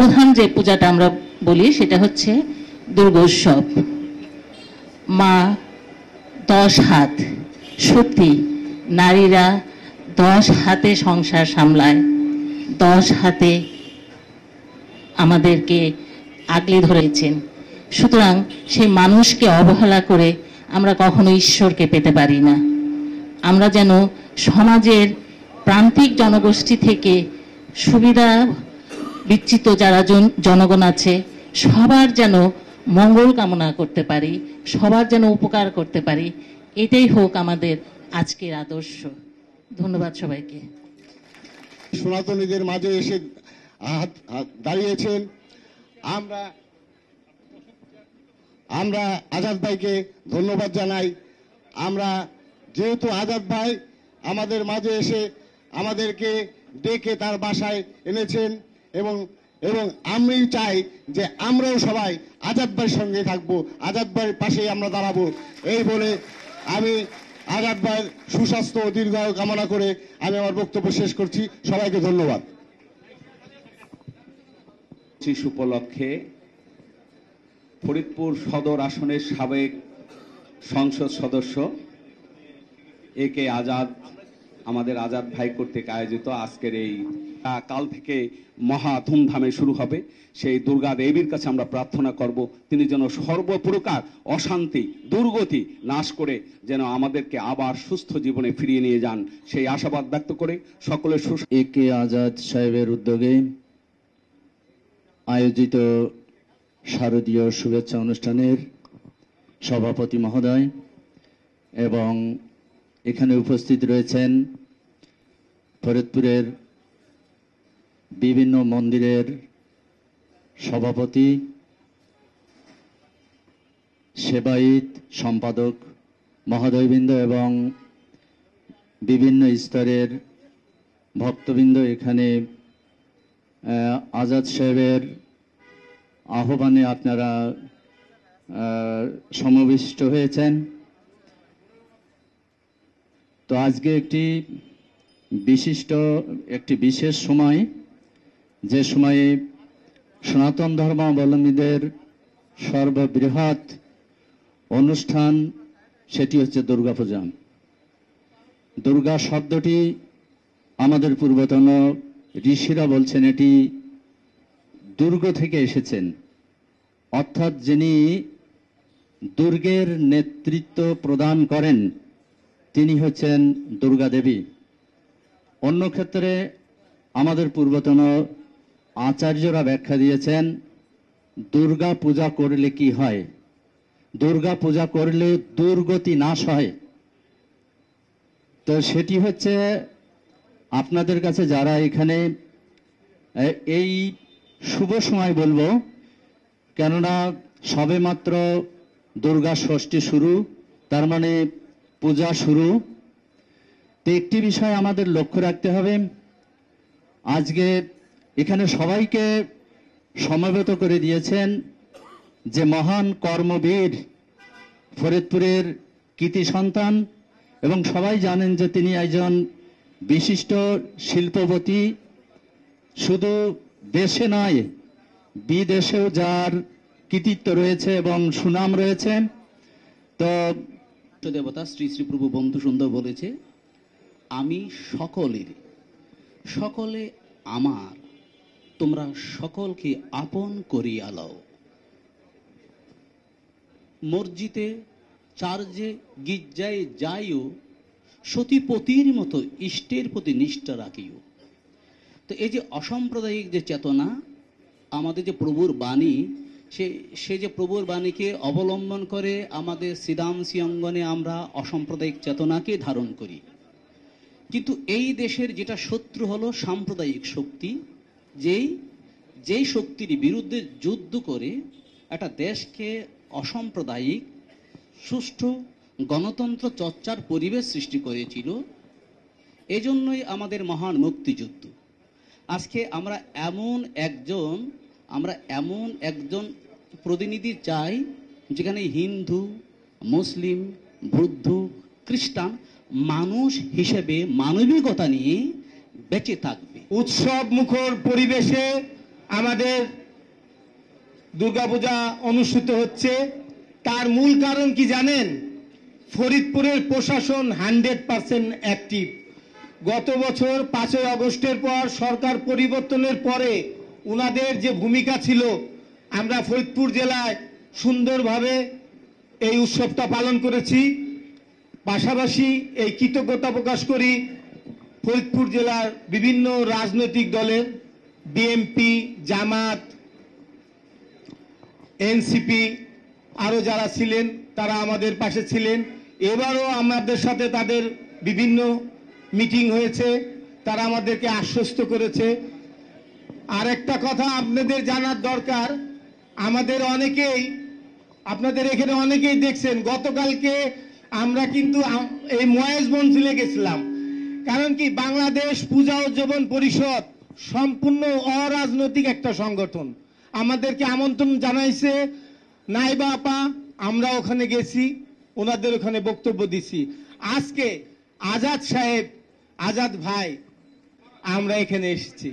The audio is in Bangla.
প্রধান যে পূজাটা আমরা বলি সেটা হচ্ছে দুর্গোৎসব। মা 10 হাত, সত্যি নারীরা 10 হাতে সংসার সামলায়, 10 হাতে আমাদেরকে আগলে ধরেছেন। সুতরাং সেই মানুষকে অবহেলা করে আমরা কখনো ঈশ্বরকে পেতে পারি না। আমরা যেন সমাজের প্রান্তিক জনগোষ্ঠী থেকে সুবিধা বিচ্যুত যারা জনগণ আছে সবার যেন মঙ্গল কামনা করতে পারি, সবার যেন উপকার করতে পারি, এটাই হোক আমাদের আজকের আদর্শ। ধন্যবাদ সবাইকে। সনাতনীদের মাঝে এসে দাঁড়িয়েছেন। আমরা আজাদ ভাইকে ধন্যবাদ জানাই। আমরা যেহেতু আজাদ ভাই আমাদের মাঝে এসে আমাদেরকে ডেকে তার বাসায় এনেছেন এবং আমি চাই যে আমরাও সবাই আজাদ ভাইয়ের সঙ্গে থাকবো, আজাদ ভাইয়ের পাশেই আমরা দাঁড়াবো। এই বলে আমি আজাদ ভাইয়ের সুস্বাস্থ্য ও দীর্ঘায়ু কামনা করে আমি আমার বক্তব্য শেষ করছি। সবাইকে ধন্যবাদ। উপলক্ষে ফরিদপুর সদর আসনের সাবেক সংসদ সদস্য একে আজাদ, আমাদের আজাদ ভাই কর্তৃক আয়োজিত আজকের এই কাল থেকে মহা ধুমধামে শুরু হবে। সেই দুর্গা দেবীর কাছে আমরা প্রার্থনা করব তিনি যেন সর্বপ্রকার অশান্তি দুর্গতি নাশ করে যেন আমাদেরকে আবার সুস্থ জীবনে ফিরিয়ে নিয়ে যান, সেই আশাবাদ ব্যক্ত করে সকলের একে আজাদ সাহেবের উদ্যোগে আয়োজিত শারদীয় শুভেচ্ছা অনুষ্ঠানের সভাপতি মহোদয় এবং এখানে উপস্থিত রয়েছেন ফরিদপুরের বিভিন্ন মন্দিরের সভাপতি, সেবায়িত, সম্পাদক মহোদয়বৃন্দ এবং বিভিন্ন স্তরের ভক্তবৃন্দ এখানে আজাদ সাহেবের আহ্বানে আপনারা সমাবিষ্ট হয়েছেন। তো আজকে একটি বিশেষ সময়, যে সময়ে সনাতন ধর্মাবলম্বীদের সর্ববৃহৎ অনুষ্ঠান সেটি হচ্ছে দুর্গাপূজা। দুর্গা শব্দটি আমাদের পূর্বতন ঋষিরা বলছেন এটি দুর্গ থেকে এসেছেন, অর্থাৎ যিনি দুর্গের নেতৃত্ব প্রদান করেন তিনি হচ্ছেন দুর্গা দেবী। অন্য ক্ষেত্রে আমাদের পূর্বতন আচার্যরা ব্যাখ্যা দিয়েছেন দুর্গা পূজা করলে কি হয়, দুর্গা পূজা করলে দুর্গতি নাশ হয়। তো সেটি হচ্ছে আপনাদের কাছে যারা এখানে এই শুভ সময় বলবো, কেননা সবে মাত্র দুর্গা ষষ্ঠী শুরু, তার মানে পূজা শুরু। তো একটি বিষয় আমাদের লক্ষ্য রাখতে হবে, আজকে এখানে সবাইকে সমবেত করে দিয়েছেন যে মহান কর্মবীর ফরিদপুরের কৃতি সন্তান, এবং সবাই জানেন যে তিনি একজন বিশিষ্ট শিল্পপতি, শুধু দেশে নয় বিদেশেও যার কৃতিত্ব রয়েছে এবং সুনাম রয়েছে। তো দেবতা শ্রী শ্রী প্রভু বন্ধু সুন্দর বলেছে, আমি সকলের, সকলে আমার, তোমরা সকলকে আপন করিয়া লও। মসজিদে, চার্চে, গির্জায় যাইও, সতীপতির মতো ইষ্টের প্রতি নিষ্ঠা রাখিও। তো এই যে অসাম্প্রদায়িক যে চেতনা, আমাদের যে প্রভুর বাণী, সে যে প্রভুর বাণীকে অবলম্বন করে আমাদের সিদাংশী অঙ্গনে আমরা অসাম্প্রদায়িক চেতনাকে ধারণ করি। কিন্তু এই দেশের যেটা শত্রু হলো সাম্প্রদায়িক শক্তি, যেই শক্তির বিরুদ্ধে যুদ্ধ করে একটা দেশকে অসাম্প্রদায়িক সুষ্ঠু গণতন্ত্র চর্চার পরিবেশ সৃষ্টি করেছিল। এজন্যই আমাদের মহান মুক্তিযুদ্ধ। আজকে আমরা এমন একজন প্রতিনিধি চাই যেখানে হিন্দু, মুসলিম, বৌদ্ধ, খ্রিস্টান মানুষ হিসেবে মানবিকতা নিয়ে বেঁচে থাকবে। উৎসব মুখর পরিবেশে আমাদের দুর্গাপূজা অনুষ্ঠিত হচ্ছে, তার মূল কারণ কি জানেন? ফরিদপুরের প্রশাসন 100% অ্যাক্টিভ। গত বছর 5ই আগস্টের পর সরকার পরিবর্তনের পরে ওনাদের যে ভূমিকা ছিল, আমরা ফরিদপুর জেলায় সুন্দরভাবে এই উৎসবটা পালন করেছি। পাশাপাশি এই কৃতজ্ঞতা প্রকাশ করি ফরিদপুর জেলার বিভিন্ন রাজনৈতিক দলের, বিএনপি, জামাত, এনসিপি আরো যারা ছিলেন তারা আমাদের পাশে ছিলেন। এবারও আমাদের সাথে তাদের বিভিন্ন মিটিং হয়েছে, তারা আমাদেরকে আশ্বস্ত করেছে। আর একটা কথা আপনাদের জানার দরকার, আমাদের অনেকেই, আপনাদের এখানে অনেকেই দেখছেন, গতকালকে আমরা কিন্তু এই মহেশগঞ্জে গেছিলাম। কারণ কি, বাংলাদেশ পূজা উদযাপন পরিষদ সম্পূর্ণ অরাজনৈতিক একটা সংগঠন, আমাদেরকে আমন্ত্রণ জানাইছে নাইবা আপা, আমরা ওখানে গেছি, ওনাদের ওখানে বক্তব্য দিছি। আজকে আজাদ সাহেব, আজাদ ভাই, আমরা এখানে এসেছি।